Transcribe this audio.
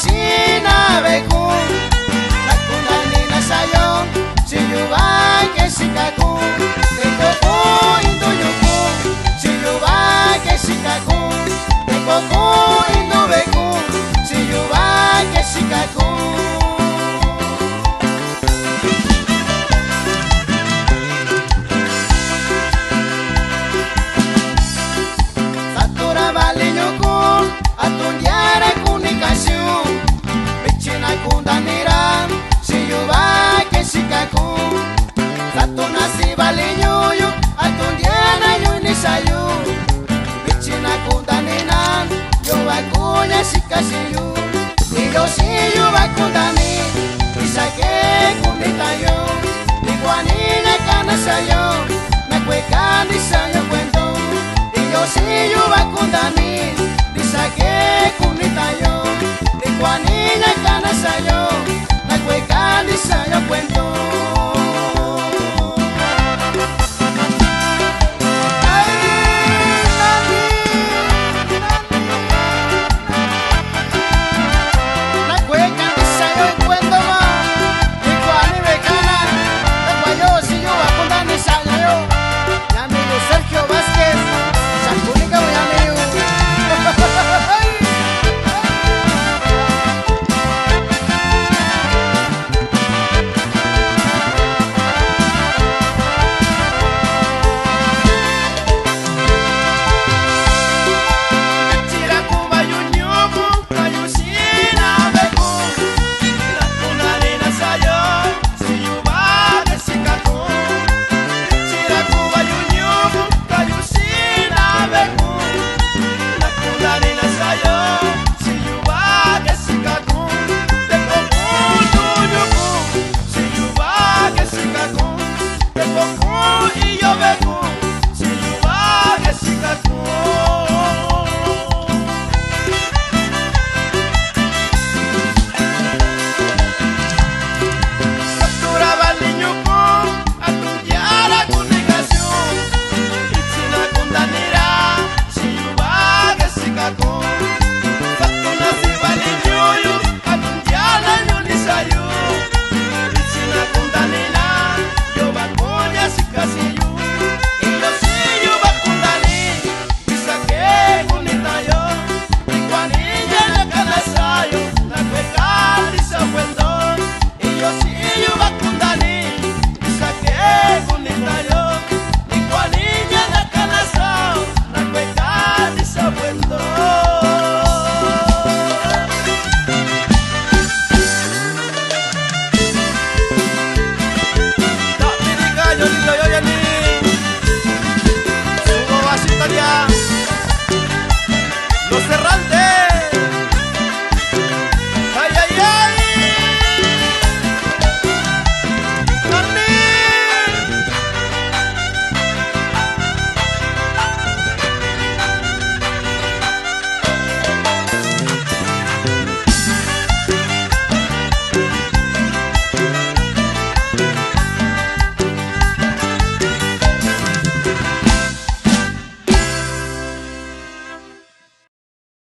Yoshina beku Nakuna nina sayo Si yuba que si kaku Tekoku indu yuku Si yuba que si kaku Tekoku indu beku Si yuba que si kaku Satura balinyuku Atundiara comunicación Pichina kundanira Si yuba que si kaku Satuna si balinyuyu Atundiara yunisayu Pichina kundanina Yuba kunya si kasiyu Niyo si yuba kundani Isake kunitayo Niguanina kanasayo Nakwekani sayo cuento Niyo si yuba kundani Isake kunitayo Niguanina kanasayo Nakwekani sayo cuento